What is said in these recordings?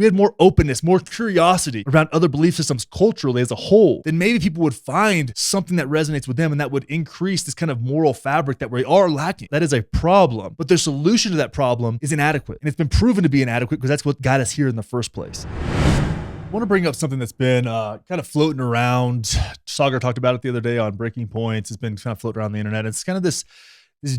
we had more openness, more curiosity around other belief systems culturally as a whole, then maybe people would find something that resonates with them, and that would increase this kind of moral fabric that we are lacking. That is a problem. But the solution to that problem is inadequate. And it's been proven to be inadequate because that's what got us here in the first place. I want to bring up something that's been kind of floating around. Sagar talked about it the other day on Breaking Points. It's been kind of floating around the internet. It's kind of this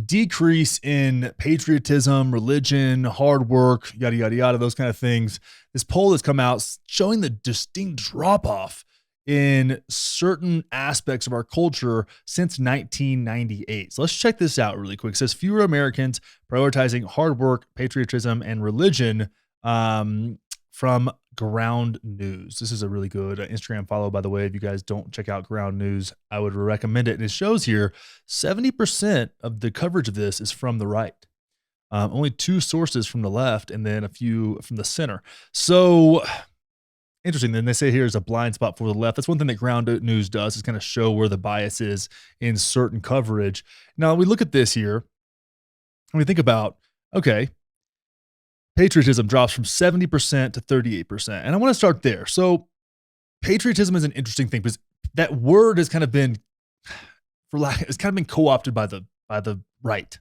decrease in patriotism, religion, hard work, yada, yada, yada, those kind of things. This poll has come out showing the distinct drop-off in certain aspects of our culture since 1998. So let's check this out really quick. It says fewer Americans prioritizing hard work, patriotism, and religion from Ground News. This is a really good Instagram follow, by the way. If you guys don't check out Ground News, I would recommend it. And it shows here 70% of the coverage of this is from the right. Only 2 sources from the left, and then a few from the center. So interesting. Then they say here is a blind spot for the left. That's one thing that Ground News does, is kind of show where the bias is in certain coverage. Now we look at this here and we think about, okay, patriotism drops from 70% to 38%. And I want to start there. So patriotism is an interesting thing because that word has kind of been, it's kind of been co-opted by the right.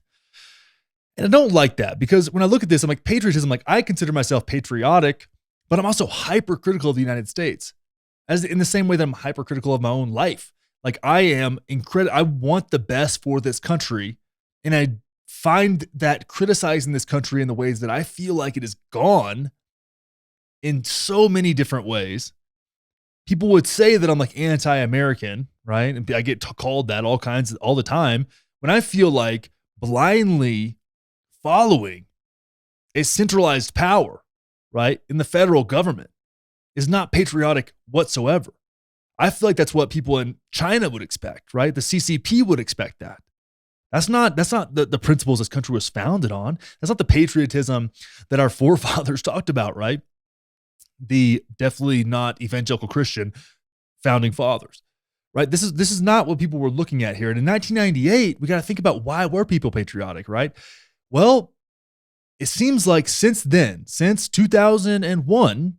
And I don't like that, because when I look at this, I'm like, patriotism, like I consider myself patriotic, but I'm also hypercritical of the United States, as in the same way that I'm hypercritical of my own life. Like I am incredible. I want the best for this country. And I find that criticizing this country in the ways that I feel like it is gone in so many different ways. People would say that I'm like anti-American, right? And I get called that all the time, when I feel like blindly following a centralized power, right, in the federal government is not patriotic whatsoever. I feel like that's what people in China would expect, right? The CCP would expect that. That's not the principles this country was founded on. That's not the patriotism that our forefathers talked about, right? The definitely not evangelical Christian founding fathers, right? This is not what people were looking at here. And in 1998, we got to think about, why were people patriotic, right? Well, it seems like since then, since 2001,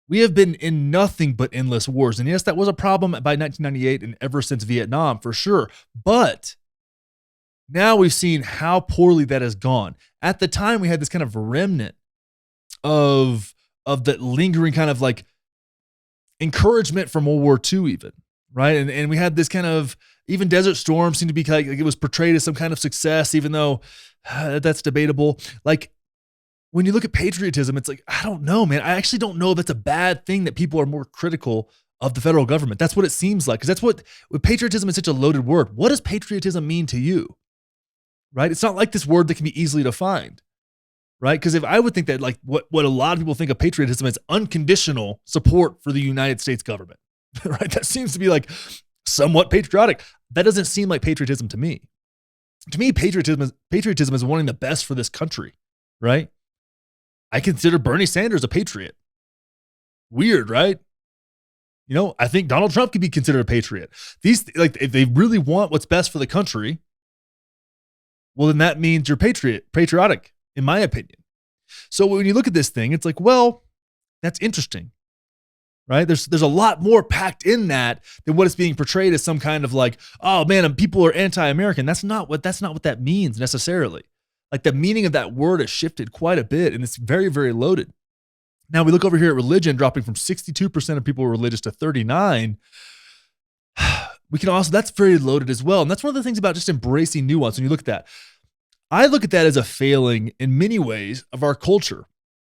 we have been in nothing but endless wars. And yes, that was a problem by 1998 and ever since Vietnam, for sure. But now we've seen how poorly that has gone. At the time, we had this kind of remnant of the lingering kind of like encouragement from World War II even, right? And we had this kind of, even Desert Storm seemed to be like it was portrayed as some kind of success, even though that's debatable. Like when you look at patriotism, it's like, I don't know, man. I actually don't know if it's a bad thing that people are more critical of the federal government. That's what it seems like, because that's what patriotism is such a loaded word. What does patriotism mean to you? Right? It's not like this word that can be easily defined, right? Because if I would think that like what a lot of people think of patriotism is unconditional support for the United States government, right? That seems to be like somewhat patriotic. That doesn't seem like patriotism to me. To me, patriotism is wanting the best for this country, right? I consider Bernie Sanders a patriot. Weird, right? You know, I think Donald Trump could be considered a patriot. These, like, if they really want what's best for the country, well, then that means you're patriotic, in my opinion. So when you look at this thing, it's like, well, that's interesting, right? There's a lot more packed in that than what is being portrayed as some kind of like, oh man, people are anti-American. That's not what that means necessarily. Like the meaning of that word has shifted quite a bit, and it's very, very loaded. Now we look over here at religion, dropping from 62% of people who are religious to 39%. We can also, that's very loaded as well. And that's one of the things about just embracing nuance. When you look at that, I look at that as a failing in many ways of our culture,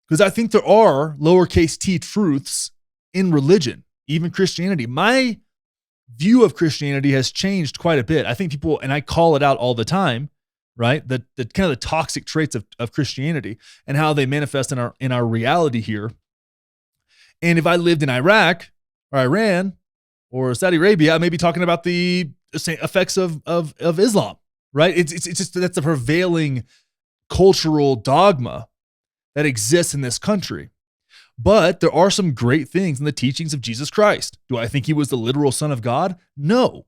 because I think there are lowercase t truths in religion, even Christianity. My view of Christianity has changed quite a bit. I think people, and I call it out all the time, right? The kind of the toxic traits of Christianity and how they manifest in our reality here. And if I lived in Iraq or Iran or Saudi Arabia, I may be talking about the effects of Islam, right? It's just, that's a prevailing cultural dogma that exists in this country. But there are some great things in the teachings of Jesus Christ. Do I think he was the literal son of God? No.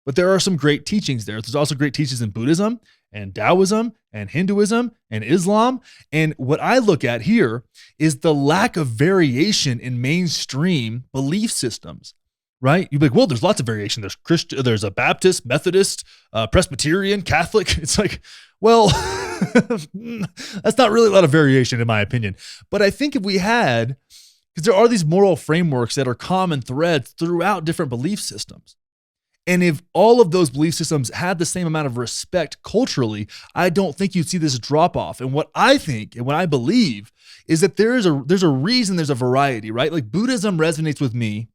But there are some great teachings there. There's also great teachings in Buddhism and Taoism and Hinduism and Islam. And what I look at here is the lack of variation in mainstream belief systems, right? You'd be like, well, there's lots of variation. There's Christian, there's a Baptist, Methodist, Presbyterian, Catholic. It's like, well, that's not really a lot of variation in my opinion. But I think if we had, because there are these moral frameworks that are common threads throughout different belief systems. And if all of those belief systems had the same amount of respect culturally, I don't think you'd see this drop off. And what I think and what I believe is that there's a reason there's a variety, right? Like Buddhism resonates with me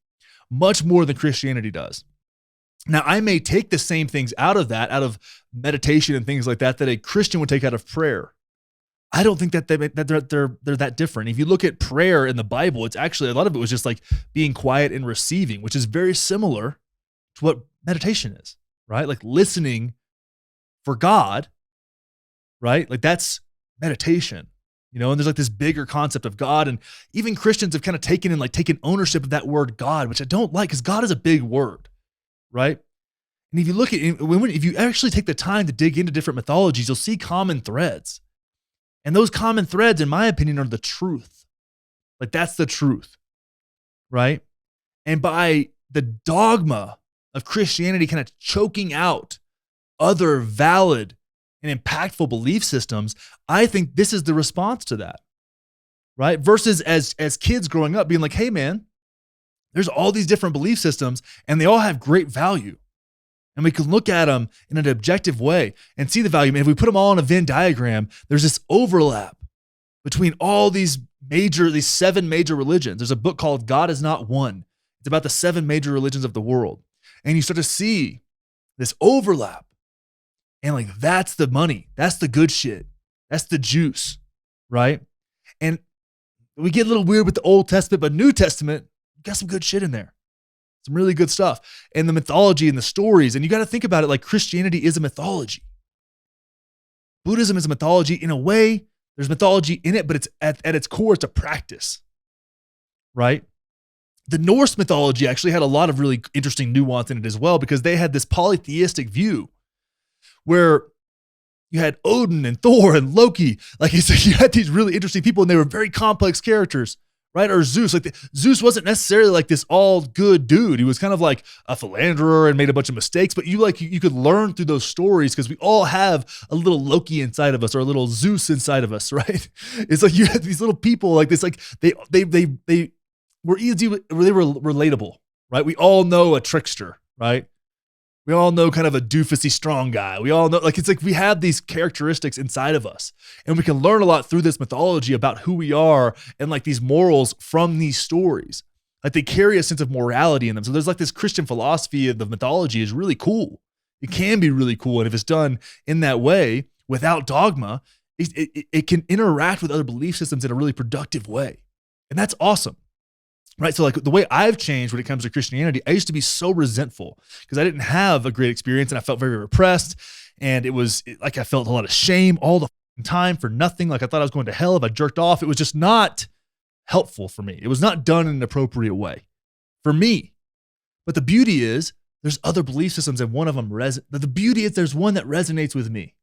much more than Christianity does. Now, I may take the same things out of that, out of meditation and things like that a Christian would take out of prayer. I don't think that they're that different. If you look at prayer in the Bible, it's actually, a lot of it was just like being quiet and receiving, which is very similar to what meditation is, right? Like listening for God, right? Like that's meditation, and there's like this bigger concept of God. And even Christians have kind of taken ownership of that word God, which I don't like because God is a big word, right? And if you look at it, if you actually take the time to dig into different mythologies, you'll see common threads. And those common threads, in my opinion, are the truth. Like that's the truth, right? And by the dogma of Christianity kind of choking out other valid and impactful belief systems, I think this is the response to that, right? Versus as kids growing up being like, hey man, there's all these different belief systems and they all have great value. And we can look at them in an objective way and see the value. And if we put them all in a Venn diagram, there's this overlap between all these 7 major religions. There's a book called God Is Not One. It's about the 7 major religions of the world. And you start to see this overlap. And like, that's the money. That's the good shit. That's the juice, right? And we get a little weird with the Old Testament, but New Testament, got some good shit in there. Some really good stuff. And the mythology and the stories. And you got to think about it like Christianity is a mythology. Buddhism is a mythology in a way. There's mythology in it, but it's at its core, it's a practice, right? The Norse mythology actually had a lot of really interesting nuance in it as well, because they had this polytheistic view where you had Odin and Thor and Loki. Like you had these really interesting people and they were very complex characters, right? Or Zeus. Zeus wasn't necessarily like this all good dude. He was kind of like a philanderer and made a bunch of mistakes, but you could learn through those stories because we all have a little Loki inside of us or a little Zeus inside of us, right? It's like you had these little people like this, like they were relatable, right? We all know a trickster, right? We all know kind of a doofusy strong guy. We all know, it's like we have these characteristics inside of us and we can learn a lot through this mythology about who we are and like these morals from these stories. Like they carry a sense of morality in them. So there's like this Christian philosophy of the mythology is really cool. It can be really cool. And if it's done in that way without dogma, it can interact with other belief systems in a really productive way. And that's awesome. Right. So like the way I've changed when it comes to Christianity, I used to be so resentful because I didn't have a great experience and I felt very repressed. And it was like I felt a lot of shame all the time for nothing. Like I thought I was going to hell if I jerked off. It was just not helpful for me. It was not done in an appropriate way for me. But the beauty is there's other belief systems and one of them the beauty is there's one that resonates with me.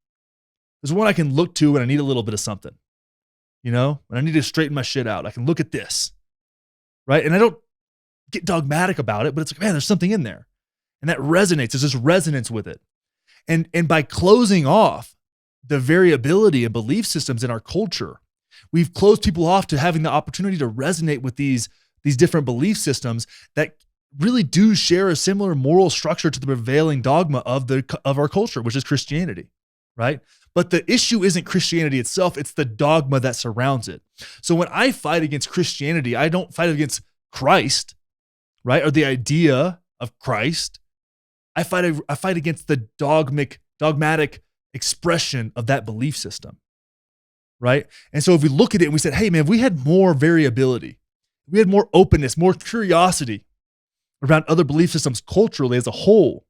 There's one I can look to when I need a little bit of something, when I need to straighten my shit out. I can look at this. Right. And I don't get dogmatic about it, but it's like, man, there's something in there. And that resonates. There's this resonance with it. And by closing off the variability and belief systems in our culture, we've closed people off to having the opportunity to resonate with these different belief systems that really do share a similar moral structure to the prevailing dogma of our culture, which is Christianity. Right. But the issue isn't Christianity itself, it's the dogma that surrounds it. So when I fight against Christianity, I don't fight against Christ, right? Or the idea of Christ. I fight against the dogmatic expression of that belief system, right? And so if we look at it and we said, hey man, if we had more variability, we had more openness, more curiosity around other belief systems culturally as a whole,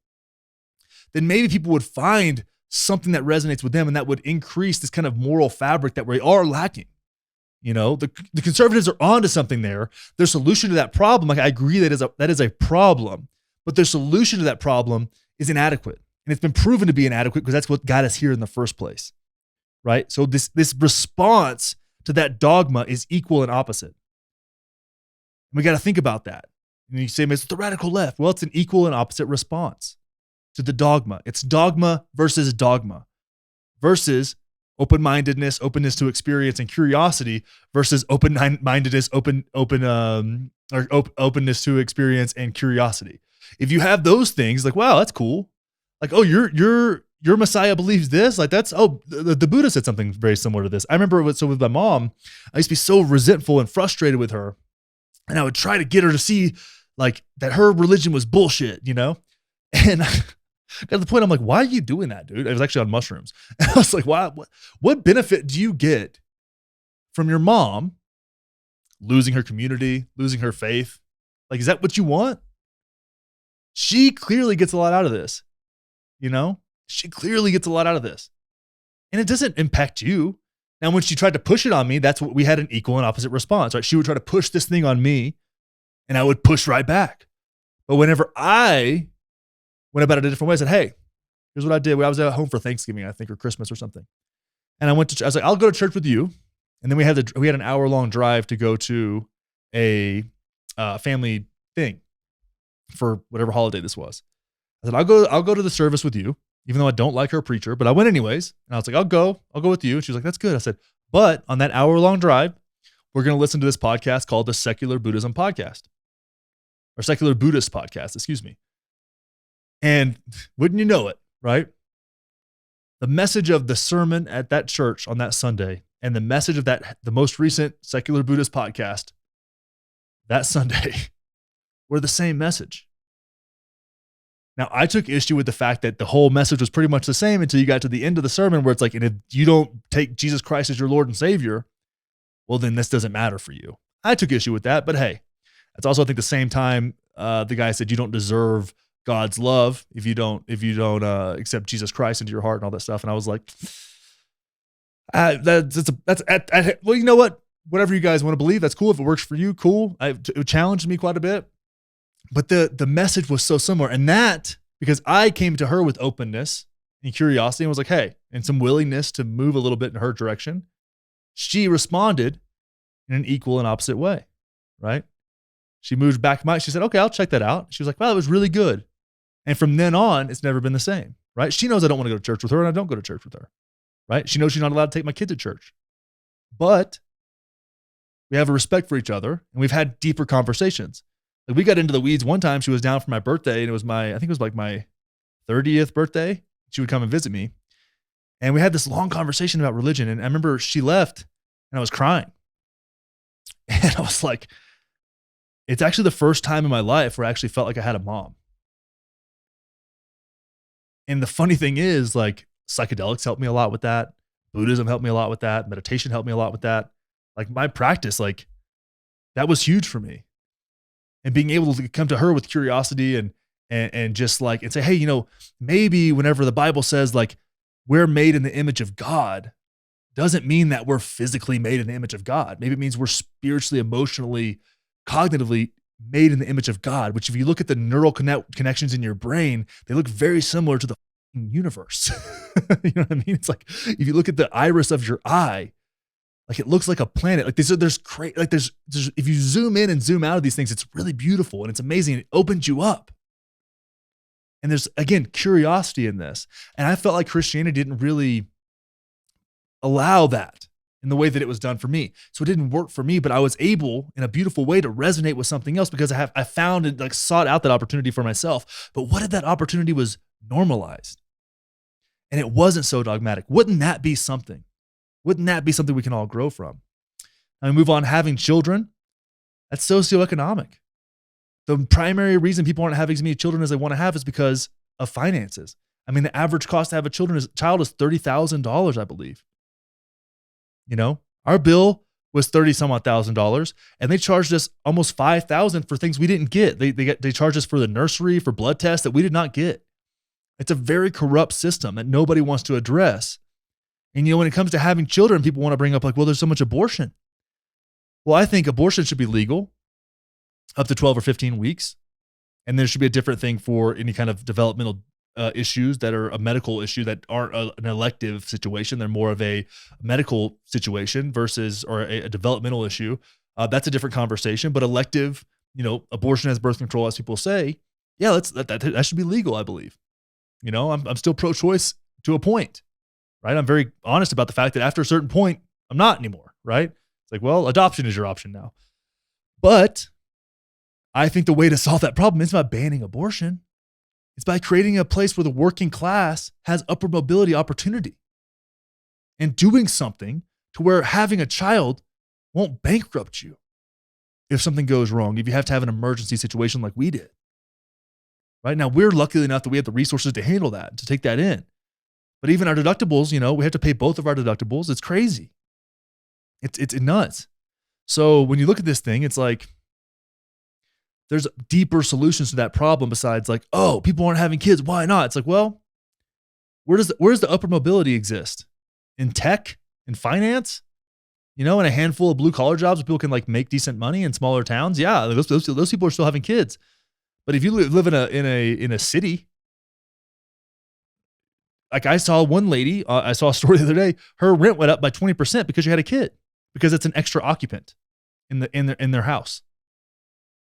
then maybe people would find something that resonates with them and that would increase this kind of moral fabric that we are lacking. The conservatives are onto something there. Their solution to that problem, like I agree that is a problem, but their solution to that problem is inadequate And it's been proven to be inadequate because that's what got us here in the first place, right? So this response to that dogma is equal and opposite. And we got to think about that. And you say, it's the radical left. Well, it's an equal and opposite response to the dogma. It's dogma versus versus open-mindedness, openness to experience, and curiosity versus open-mindedness, openness to experience and curiosity. If you have those things, like, wow, that's cool. Like, oh, your Messiah believes this. Like, that's, the Buddha said something very similar to this. I remember with my mom, I used to be so resentful and frustrated with her, and I would try to get her to see like that her religion was bullshit, you know? And I got to the point, I'm like, why are you doing that, dude? I was actually on mushrooms. And I was like, what benefit do you get from your mom losing her community, losing her faith? Like, is that what you want? She clearly gets a lot out of this, you know? She clearly gets a lot out of this. And it doesn't impact you. Now, when she tried to push it on me, that's what we had, an equal and opposite response, right? She would try to push this thing on me, and I would push right back. But whenever I went about it a different way, I said, hey, here's what I did. I was at home for Thanksgiving, I think, or Christmas or something. And I was like, I'll go to church with you. And then we had an hour-long drive to go to a family thing for whatever holiday this was. I said, I'll go to the service with you, even though I don't like her preacher, but I went anyways. And I was like, I'll go with you. And she was like, that's good. I said, but on that hour-long drive, we're going to listen to this podcast called the Secular Buddhism Podcast, or Secular Buddhist Podcast, excuse me. And wouldn't you know it, right? The message of the sermon at that church on that Sunday and the message of the most recent Secular Buddhist podcast that Sunday were the same message. Now, I took issue with the fact that the whole message was pretty much the same until you got to the end of the sermon where it's like, and if you don't take Jesus Christ as your Lord and Savior, well, then this doesn't matter for you. I took issue with that, but hey, that's also, I think, the same time the guy said you don't deserve God's love if you don't accept Jesus Christ into your heart and all that stuff. And I was like, well, you know what? Whatever you guys want to believe, that's cool. If it works for you, cool. It challenged me quite a bit. But the message was so similar. And that, because I came to her with openness and curiosity and was like, hey, and some willingness to move a little bit in her direction, she responded in an equal and opposite way, right? She moved back. She said, okay, I'll check that out. She was like, wow, it was really good. And from then on, it's never been the same, right? She knows I don't want to go to church with her, and I don't go to church with her, right? She knows she's not allowed to take my kid to church. But we have a respect for each other, and we've had deeper conversations. Like, we got into the weeds one time. She was down for my birthday, and it was I think it was like my 30th birthday. She would come and visit me. And we had this long conversation about religion. And I remember she left, and I was crying. And I was like, it's actually the first time in my life where I actually felt like I had a mom. And the funny thing is, like, psychedelics helped me a lot with that. Buddhism helped me a lot with that. Meditation helped me a lot with that. Like, my practice, like, that was huge for me. And being able to come to her with curiosity and just like, and say, hey, you know, maybe whenever the Bible says like we're made in the image of God, doesn't mean that we're physically made in the image of God. Maybe it means we're spiritually, emotionally, cognitively made in the image of God, which if you look at the neural connections in your brain, they look very similar to the universe. You know what I mean? It's like, if you look at the iris of your eye, like it looks like a planet. Like there's if you zoom in and zoom out of these things, it's really beautiful and it's amazing. It opens you up. And there's, again, curiosity in this. And I felt like Christianity didn't really allow that in the way that it was done for me. So it didn't work for me, but I was able in a beautiful way to resonate with something else because I found and like sought out that opportunity for myself. But what if that opportunity was normalized and it wasn't so dogmatic? Wouldn't that be something? Wouldn't that be something we can all grow from? And we move on, having children. That's socioeconomic. The primary reason people aren't having as many children as they want to have is because of finances. I mean, the average cost to have a child is $30,000, I believe. You know, our bill was $30,000, and they charged us almost $5,000 for things we didn't get. They charged us for the nursery, for blood tests that we did not get. It's a very corrupt system that nobody wants to address. And, you know, when it comes to having children, people want to bring up like, well, there's so much abortion. Well, I think abortion should be legal up to 12 or 15 weeks. And there should be a different thing for any kind of developmental issues that are a medical issue that aren't an elective situation. They're more of a medical situation versus or a developmental issue. That's a different conversation. But elective, abortion as birth control, as people say, yeah, that should be legal, I believe. I'm still pro-choice to a point, right? I'm very honest about the fact that after a certain point, I'm not anymore, right? It's like, well, adoption is your option now. But I think the way to solve that problem is not banning abortion. It's by creating a place where the working class has upward mobility opportunity and doing something to where having a child won't bankrupt you if something goes wrong, if you have to have an emergency situation like we did. Right now, we're lucky enough that we have the resources to handle that, to take that in. But even our deductibles, we have to pay both of our deductibles. It's crazy. It's nuts. So when you look at this thing, it's like there's deeper solutions to that problem besides like, oh, people aren't having kids. Why not? It's like, well, where does the upper mobility exist? In tech, in finance, in a handful of blue collar jobs where people can like make decent money in smaller towns. Yeah, those people are still having kids. But if you live in a city, like I saw one lady, I saw a story the other day. Her rent went up by 20% because she had a kid, because it's an extra occupant in their house.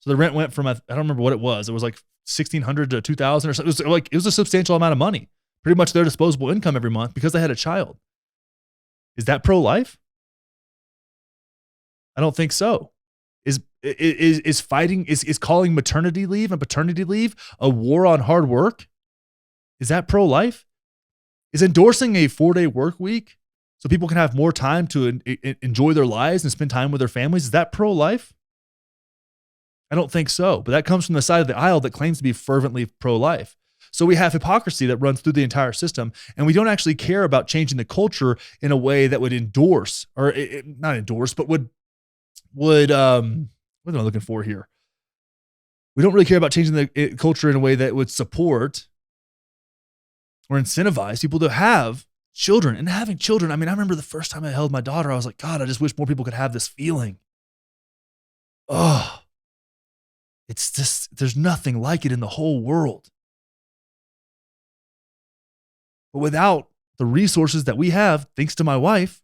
So the rent went from I don't remember what it was. It was like $1,600 to $2,000 or something. It was a substantial amount of money, pretty much their disposable income every month because they had a child. Is that pro-life? I don't think so. Is calling maternity leave and paternity leave a war on hard work? Is that pro-life? Is endorsing a 4-day work week so people can have more time to enjoy their lives and spend time with their families, is that pro-life? I don't think so. But that comes from the side of the aisle that claims to be fervently pro-life. So we have hypocrisy that runs through the entire system, and we don't actually care about changing the culture in a way that would endorse, or not endorse, but would what am I looking for here? We don't really care about changing the culture in a way that would support or incentivize people to have children. And having children, I remember the first time I held my daughter, I was like, God, I just wish more people could have this feeling. Oh, it's just, there's nothing like it in the whole world. But without the resources that we have, thanks to my wife,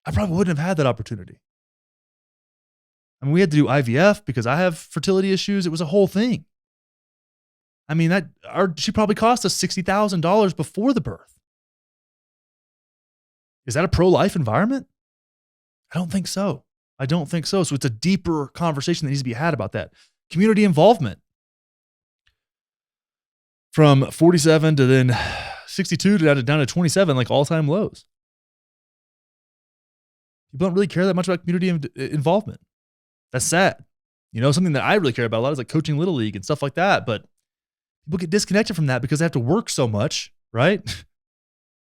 I probably wouldn't have had that opportunity. We had to do IVF because I have fertility issues. It was a whole thing. She probably cost us $60,000 before the birth. Is that a pro-life environment? I don't think so. So it's a deeper conversation that needs to be had about that. Community involvement. From 47 to then 62 to down to 27, like all-time lows. People don't really care that much about community involvement. That's sad. Something that I really care about a lot is like coaching Little League and stuff like that. But people get disconnected from that because they have to work so much, right?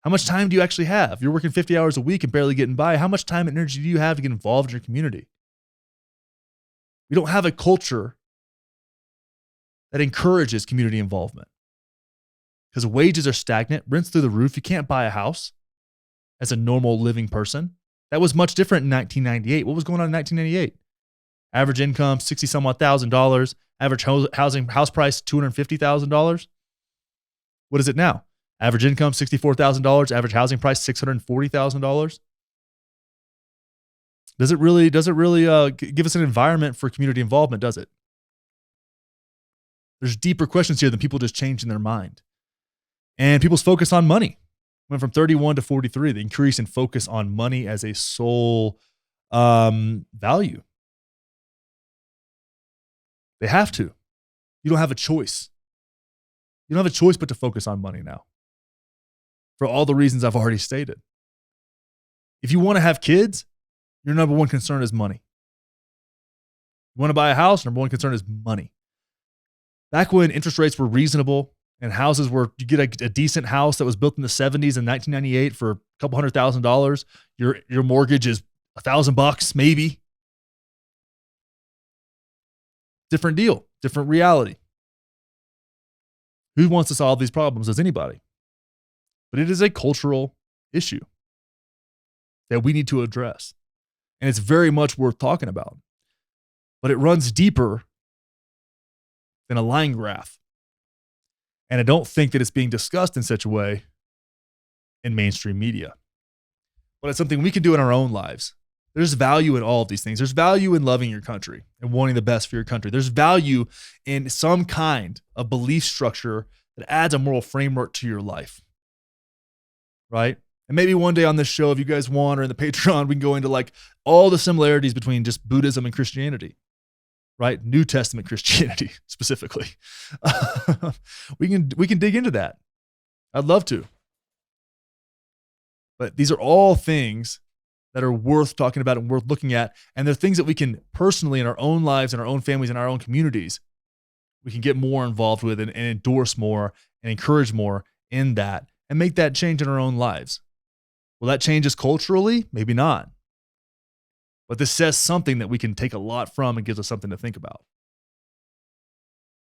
How much time do you actually have? You're working 50 hours a week and barely getting by. How much time and energy do you have to get involved in your community? We don't have a culture that encourages community involvement because wages are stagnant, rent's through the roof. You can't buy a house as a normal living person. That was much different in 1998. What was going on in 1998? Average income, $60,000. Average house price, $250,000. What is it now? Average income, $64,000. Average housing price, $640,000. Does it really give us an environment for community involvement, does it? There's deeper questions here than people just changing their mind. And people's focus on money went from 31 to 43, the increase in focus on money as a sole value. They have to. You don't have a choice. You don't have a choice but to focus on money now, for all the reasons I've already stated. If you want to have kids, your number one concern is money. You want to buy a house, number one concern is money. Back when interest rates were reasonable and houses were, you get a decent house that was built in the 70s in 1998 for a couple $100,000, your mortgage is $1,000 maybe. Different deal, different reality. Who wants to solve these problems? Does anybody? But it is a cultural issue that we need to address. And it's very much worth talking about. But it runs deeper than a line graph. And I don't think that it's being discussed in such a way in mainstream media. But it's something we can do in our own lives. There's value in all of these things. There's value in loving your country and wanting the best for your country. There's value in some kind of belief structure that adds a moral framework to your life, right? And maybe one day on this show, if you guys want, or in the Patreon, we can go into like all the similarities between just Buddhism and Christianity, right? New Testament Christianity specifically. We can dig into that. I'd love to. But these are all things that are worth talking about and worth looking at. And they're things that we can personally in our own lives, in our own families, in our own communities, we can get more involved with and endorse more and encourage more in that and make that change in our own lives. Will that change us culturally? Maybe not. But this says something that we can take a lot from and gives us something to think about.